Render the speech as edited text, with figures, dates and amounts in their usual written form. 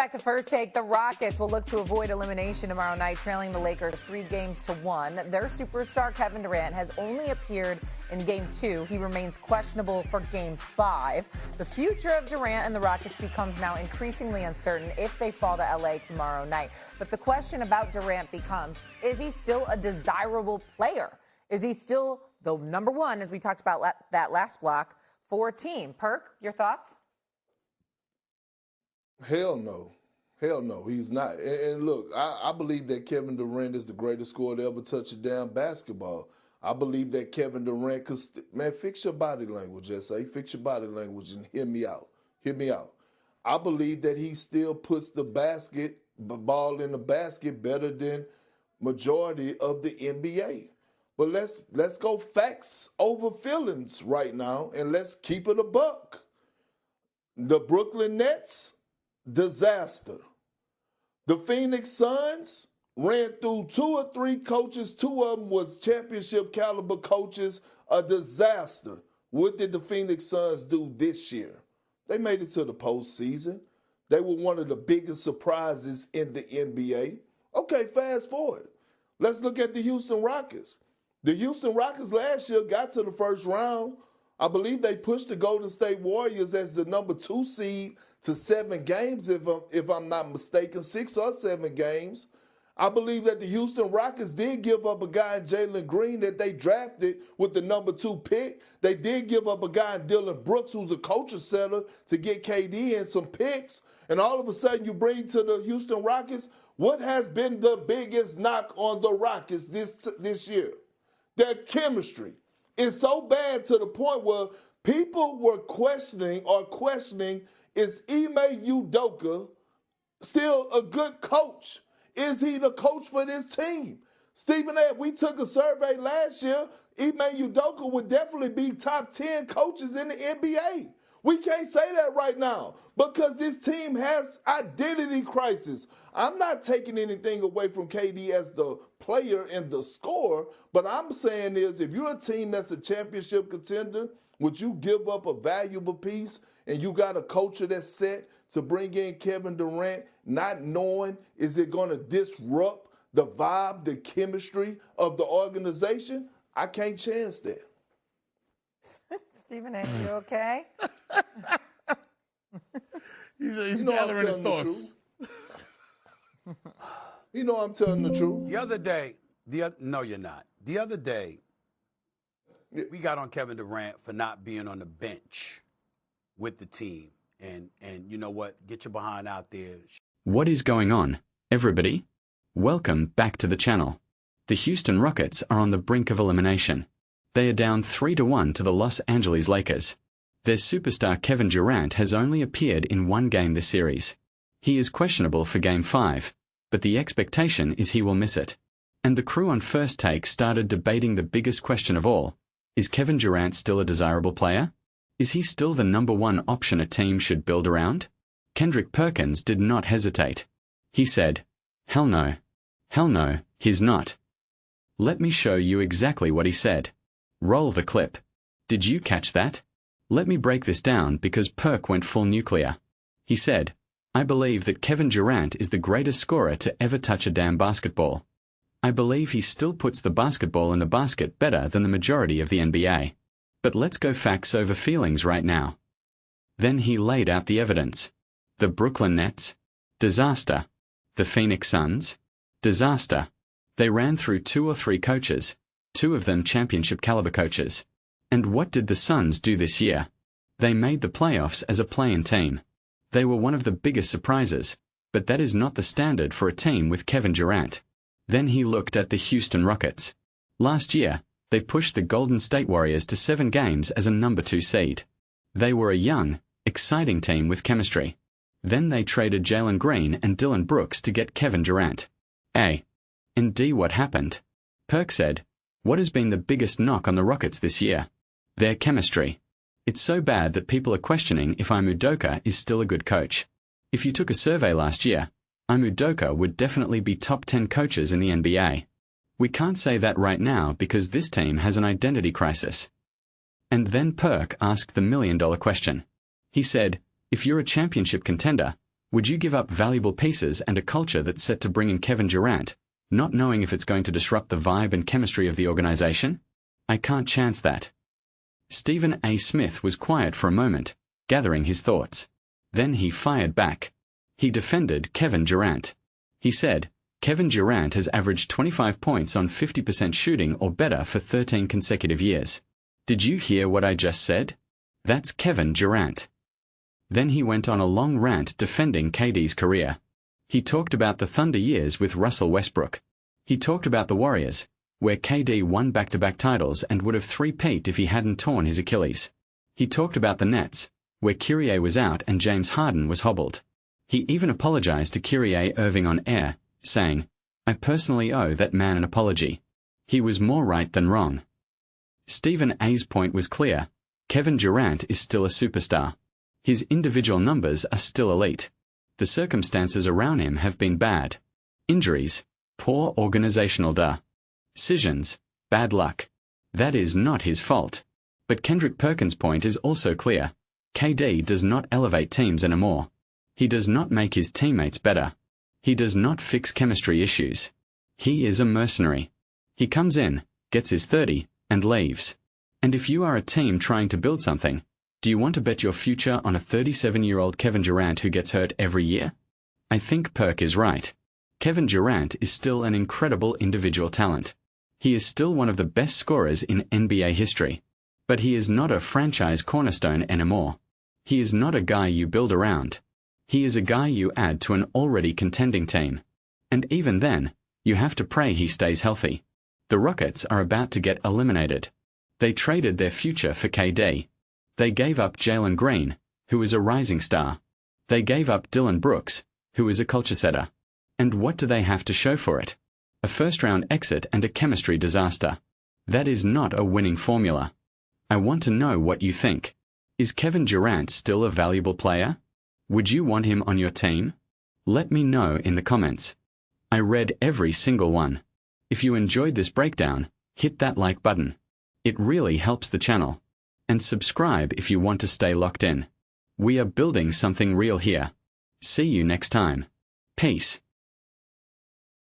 Back to First Take. The Rockets will look to avoid elimination tomorrow night, trailing the Lakers 3-1. Their superstar Kevin Durant has only appeared in Game 2. He remains questionable for Game 5. The future of Durant and the Rockets becomes now increasingly uncertain if they fall to LA tomorrow night. But the question about Durant becomes, is he still a desirable player? Is he still the number one, as we talked about that last block, for a team? Perk, your thoughts? Hell no. Hell no, he's not. And look, I believe that Kevin Durant is the greatest scorer to ever touch a damn basketball. I believe that Kevin Durant, man, fix your body language, S.A. Fix your body language and hear me out. Hear me out. I believe that he still puts the ball in the basket better than majority of the NBA. But let's go facts over feelings right now, and let's keep it a buck. The Brooklyn Nets, disaster. The Phoenix Suns ran through 2 or 3 coaches. 2 of them was championship caliber coaches. A disaster. What did the Phoenix Suns do this year? They made it to the postseason. They were one of the biggest surprises in the NBA. Okay, fast forward. Let's look at the Houston Rockets. The Houston Rockets last year got to the first round. I believe they pushed the Golden State Warriors as the number 2 seed to 7 games, if I'm not mistaken, 6 or 7 games. I believe that the Houston Rockets did give up a guy in Jalen Green that they drafted with the number 2 pick. They did give up a guy in Dylan Brooks, who's a culture setter, to get KD and some picks. And all of a sudden you bring to the Houston Rockets, what has been the biggest knock on the Rockets this year? Their chemistry is so bad to the point where people were questioning, is Ime Udoka still a good coach? Is he the coach for this team? Stephen A., if we took a survey last year, Ime Udoka would definitely be top 10 coaches in the NBA. We can't say that right now because this team has identity crisis. I'm not taking anything away from KD as the player and the scorer, but I'm saying is if you're a team that's a championship contender, would you give up a valuable piece and you got a culture that's set to bring in Kevin Durant, not knowing is it going to disrupt the vibe, the chemistry of the organization? I can't chance that. Stephen A., you okay? He's gathering his thoughts. You know I'm telling the truth. The other day, no, you're not. The other day, we got on Kevin Durant for not being on the bench with the team. And you know what? Get your behind out there. What is going on, everybody? Welcome back to the channel. The Houston Rockets are on the brink of elimination. They are down 3-1 to the Los Angeles Lakers. Their superstar Kevin Durant has only appeared in 1 game this series. He is questionable for Game 5, but the expectation is he will miss it. And the crew on First Take started debating the biggest question of all. Is Kevin Durant still a desirable player? Is he still the number 1 option a team should build around? Kendrick Perkins did not hesitate. He said, "Hell no. Hell no, he's not." Let me show you exactly what he said. Roll the clip. Did you catch that? Let me break this down because Perk went full nuclear. He said, "I believe that Kevin Durant is the greatest scorer to ever touch a damn basketball. I believe he still puts the basketball in the basket better than the majority of the NBA. But let's go facts over feelings right now." Then he laid out the evidence. The Brooklyn Nets? Disaster. The Phoenix Suns? Disaster. They ran through 2 or 3 coaches, 2 of them championship caliber coaches. And what did the Suns do this year? They made the playoffs as a play-in team. They were one of the biggest surprises, but that is not the standard for a team with Kevin Durant. Then he looked at the Houston Rockets. Last year, they pushed the Golden State Warriors to 7 games as a number 2 seed. They were a young, exciting team with chemistry. Then they traded Jalen Green and Dylan Brooks to get Kevin Durant. A. And D. What happened? Perk said, "What has been the biggest knock on the Rockets this year? Their chemistry. It's so bad that people are questioning if Ime Udoka is still a good coach. If you took a survey last year, Ime Udoka would definitely be top 10 coaches in the NBA. We can't say that right now because this team has an identity crisis." And then Perk asked the $1 million question. He said, "If you're a championship contender, Would you give up valuable pieces and a culture that's set to bring in Kevin Durant, not knowing if it's going to disrupt the vibe and chemistry of the organization? I can't chance that. Stephen A. Smith was quiet for a moment, gathering his thoughts. Then he fired back. He defended Kevin Durant. He said, Kevin Durant has averaged 25 points on 50% shooting or better for 13 consecutive years. Did you hear what I just said? That's Kevin Durant. Then he went on a long rant defending KD's career. He talked about the Thunder years with Russell Westbrook. He talked about the Warriors, where KD won back-to-back titles and would have three-peat if he hadn't torn his Achilles. He talked about the Nets, where Kyrie was out and James Harden was hobbled. He even apologized to Kyrie Irving on air, saying, I personally owe that man an apology. He was more right than wrong. Stephen A.'s point was clear. Kevin Durant is still a superstar. His individual numbers are still elite. The circumstances around him have been bad. Injuries, poor organizational decisions, bad luck. That is not his fault. But Kendrick Perkins' point is also clear. KD does not elevate teams anymore. He does not make his teammates better. He does not fix chemistry issues. He is a mercenary. He comes in, gets his 30, and leaves. And if you are a team trying to build something, do you want to bet your future on a 37-year-old Kevin Durant who gets hurt every year? I think Perk is right. Kevin Durant is still an incredible individual talent. He is still one of the best scorers in NBA history. But he is not a franchise cornerstone anymore. He is not a guy you build around. He is a guy you add to an already contending team. And even then, you have to pray he stays healthy. The Rockets are about to get eliminated. They traded their future for KD. They gave up Jalen Green, who is a rising star. They gave up Dylan Brooks, who is a culture setter. And what do they have to show for it? A first-round exit and a chemistry disaster. That is not a winning formula. I want to know what you think. Is Kevin Durant still a valuable player? Would you want him on your team? Let me know in the comments. I read every single one. If you enjoyed this breakdown, hit that like button. It really helps the channel. And subscribe if you want to stay locked in. We are building something real here. See you next time. Peace.